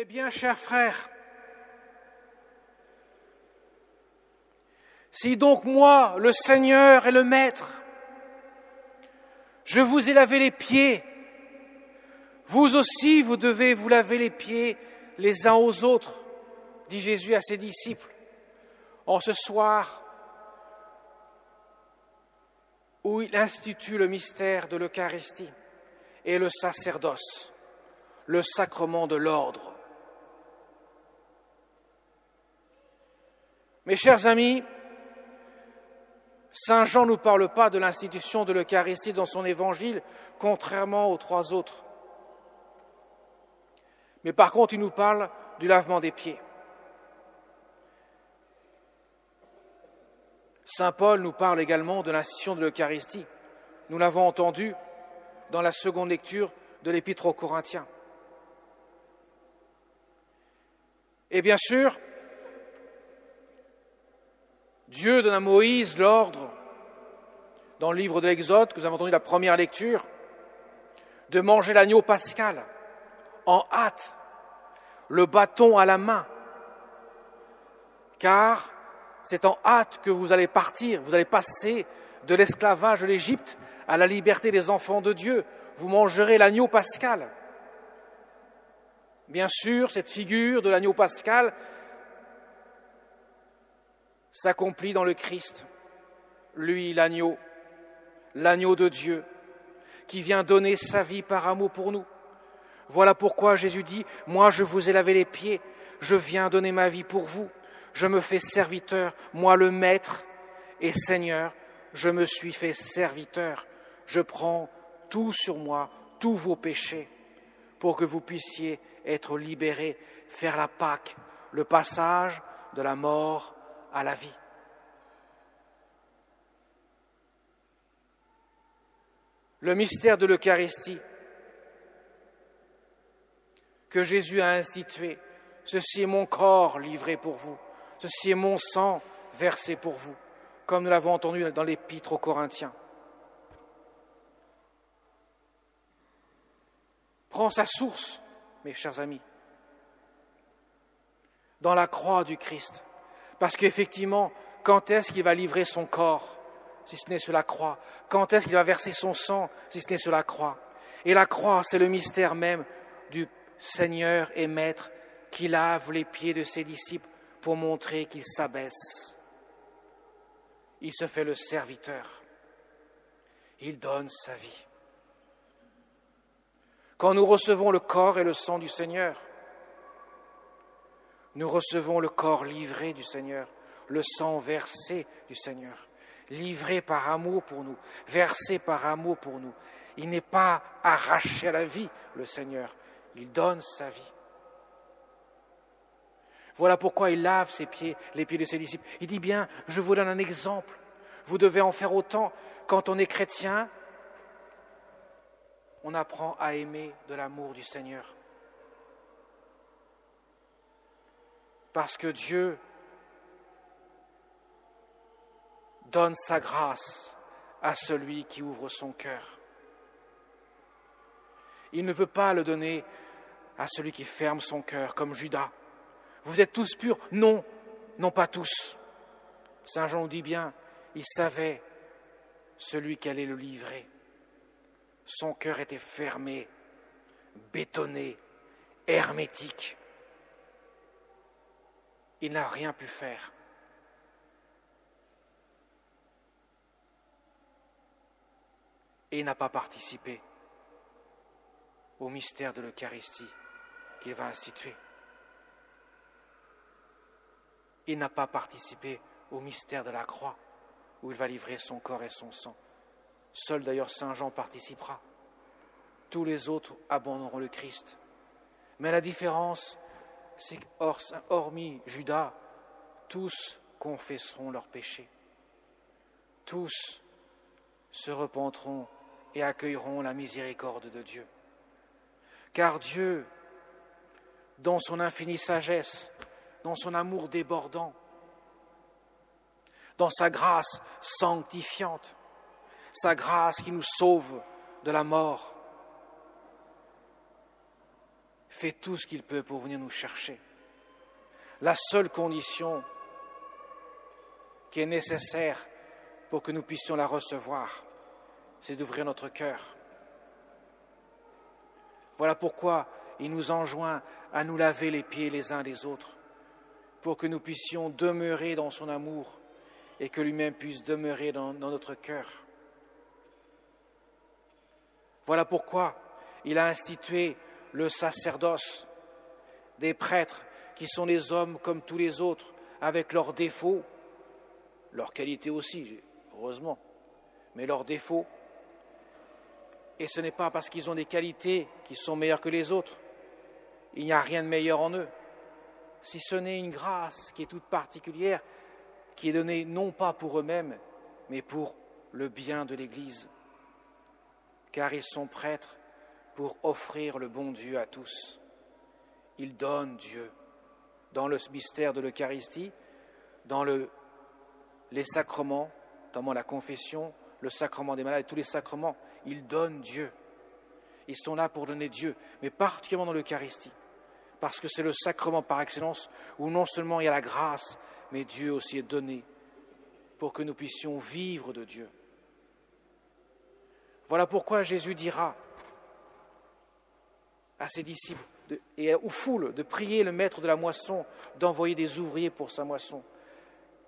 Eh bien, chers frères, si donc moi, le Seigneur et le Maître, je vous ai lavé les pieds, vous aussi, vous devez vous laver les pieds les uns aux autres, dit Jésus à ses disciples, en ce soir où il institue le mystère de l'Eucharistie et le sacerdoce, le sacrement de l'ordre. Mes chers amis, Saint Jean ne nous parle pas de l'institution de l'Eucharistie dans son évangile, contrairement aux trois autres. Mais par contre, il nous parle du lavement des pieds. Saint Paul nous parle également de l'institution de l'Eucharistie. Nous l'avons entendu dans la seconde lecture de l'Épître aux Corinthiens. Et bien sûr, Dieu donne à Moïse l'ordre, dans le livre de l'Exode, que nous avons entendu la première lecture, de manger l'agneau pascal en hâte, le bâton à la main, car c'est en hâte que vous allez partir, vous allez passer de l'esclavage de l'Égypte à la liberté des enfants de Dieu. Vous mangerez l'agneau pascal. Bien sûr, cette figure de l'agneau pascal s'accomplit dans le Christ, lui l'agneau de Dieu, qui vient donner sa vie par amour pour nous. Voilà pourquoi Jésus dit, « Moi je vous ai lavé les pieds, je viens donner ma vie pour vous. Je me fais serviteur, moi le Maître et Seigneur, je me suis fait serviteur. Je prends tout sur moi, tous vos péchés, pour que vous puissiez être libérés, faire la Pâque, le passage de la mort à la vie. » Le mystère de l'Eucharistie que Jésus a institué, ceci est mon corps livré pour vous, ceci est mon sang versé pour vous, comme nous l'avons entendu dans l'Épître aux Corinthiens. Prend sa source, mes chers amis, dans la croix du Christ. Parce qu'effectivement, quand est-ce qu'il va livrer son corps, si ce n'est sur la croix? Quand est-ce qu'il va verser son sang, si ce n'est sur la croix? Et la croix, c'est le mystère même du Seigneur et Maître qui lave les pieds de ses disciples pour montrer qu'il s'abaisse. Il se fait le serviteur. Il donne sa vie. Quand nous recevons le corps et le sang du Seigneur, nous recevons le corps livré du Seigneur, le sang versé du Seigneur, livré par amour pour nous, versé par amour pour nous. Il n'est pas arraché à la vie, le Seigneur. Il donne sa vie. Voilà pourquoi il lave ses pieds, les pieds de ses disciples. Il dit bien, je vous donne un exemple. Vous devez en faire autant. Quand on est chrétien, on apprend à aimer de l'amour du Seigneur. Parce que Dieu donne sa grâce à celui qui ouvre son cœur. Il ne peut pas le donner à celui qui ferme son cœur, comme Judas. Vous êtes tous purs? Non, non pas tous. Saint Jean nous dit bien, il savait celui qui allait le livrer. Son cœur était fermé, bétonné, hermétique. Il n'a rien pu faire. Et il n'a pas participé au mystère de l'Eucharistie qu'il va instituer. Il n'a pas participé au mystère de la croix où il va livrer son corps et son sang. Seul d'ailleurs Saint Jean participera. Tous les autres abandonneront le Christ. Mais la différence, c'est qu'hormis Judas, tous confesseront leurs péchés. Tous se repentront et accueilleront la miséricorde de Dieu. Car Dieu, dans son infinie sagesse, dans son amour débordant, dans sa grâce sanctifiante, sa grâce qui nous sauve de la mort, fait tout ce qu'il peut pour venir nous chercher. La seule condition qui est nécessaire pour que nous puissions la recevoir, c'est d'ouvrir notre cœur. Voilà pourquoi il nous enjoint à nous laver les pieds les uns des autres, pour que nous puissions demeurer dans son amour et que lui-même puisse demeurer dans notre cœur. Voilà pourquoi il a institué le sacerdoce, des prêtres qui sont des hommes comme tous les autres, avec leurs défauts, leurs qualités aussi, heureusement, mais leurs défauts. Et ce n'est pas parce qu'ils ont des qualités qui sont meilleures que les autres. Il n'y a rien de meilleur en eux, si ce n'est une grâce qui est toute particulière, qui est donnée non pas pour eux-mêmes, mais pour le bien de l'Église. Car ils sont prêtres pour offrir le bon Dieu à tous. Ils donnent Dieu dans le mystère de l'Eucharistie, dans les sacrements, notamment la confession, le sacrement des malades, tous les sacrements. Ils donnent Dieu. Ils sont là pour donner Dieu, mais particulièrement dans l'Eucharistie, parce que c'est le sacrement par excellence où non seulement il y a la grâce, mais Dieu aussi est donné pour que nous puissions vivre de Dieu. Voilà pourquoi Jésus dira à ses disciples et aux foules de prier le maître de la moisson, d'envoyer des ouvriers pour sa moisson,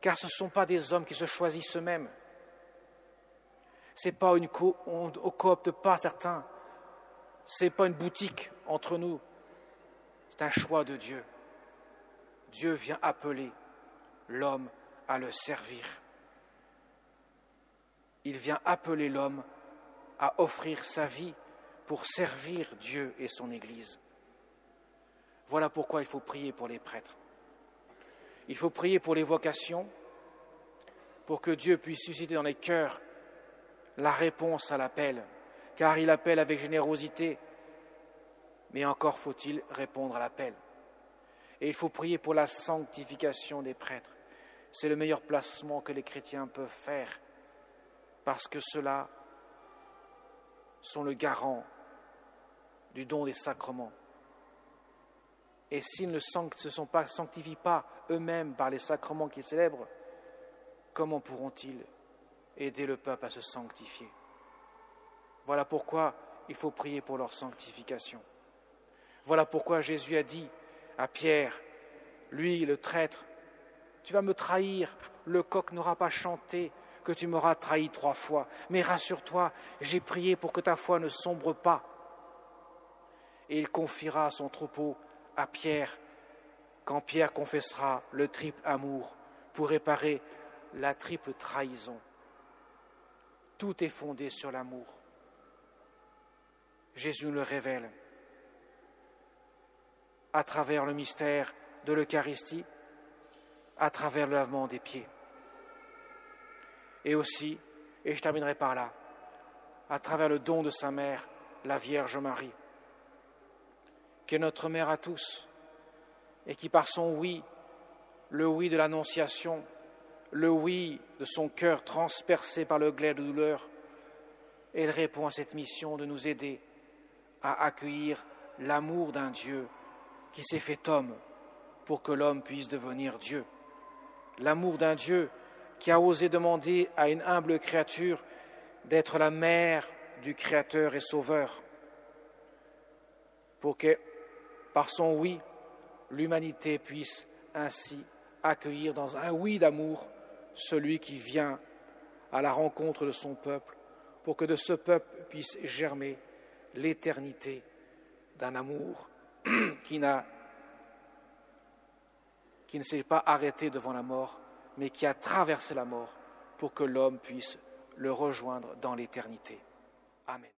car ce ne sont pas des hommes qui se choisissent eux-mêmes. C'est pas on ne coopte pas certains, c'est pas une boutique entre nous, c'est un choix de Dieu. Dieu vient appeler l'homme à le servir. Il vient appeler l'homme à offrir sa vie pour servir Dieu et son Église. Voilà pourquoi il faut prier pour les prêtres. Il faut prier pour les vocations, pour que Dieu puisse susciter dans les cœurs la réponse à l'appel, car il appelle avec générosité, mais encore faut-il répondre à l'appel. Et il faut prier pour la sanctification des prêtres. C'est le meilleur placement que les chrétiens peuvent faire, parce que ceux-là sont le garant du don des sacrements. Et s'ils ne sanctifient pas eux-mêmes par les sacrements qu'ils célèbrent, comment pourront-ils aider le peuple à se sanctifier? Voilà pourquoi il faut prier pour leur sanctification. Voilà pourquoi Jésus a dit à Pierre, lui le traître, tu vas me trahir, le coq n'aura pas chanté que tu m'auras trahi 3 fois, mais rassure-toi, j'ai prié pour que ta foi ne sombre pas. Et il confiera son troupeau à Pierre, quand Pierre confessera le triple amour pour réparer la triple trahison. Tout est fondé sur l'amour. Jésus nous le révèle à travers le mystère de l'Eucharistie, à travers le lavement des pieds. Et aussi, et je terminerai par là, à travers le don de sa mère, la Vierge Marie, qui est notre mère à tous, et qui par son oui, le oui de l'Annonciation, le oui de son cœur transpercé par le glaive de douleur, elle répond à cette mission de nous aider à accueillir l'amour d'un Dieu qui s'est fait homme pour que l'homme puisse devenir Dieu. L'amour d'un Dieu qui a osé demander à une humble créature d'être la mère du Créateur et Sauveur, pour que, par son oui, l'humanité puisse ainsi accueillir dans un oui d'amour celui qui vient à la rencontre de son peuple, pour que de ce peuple puisse germer l'éternité d'un amour qui ne s'est pas arrêté devant la mort, mais qui a traversé la mort pour que l'homme puisse le rejoindre dans l'éternité. Amen.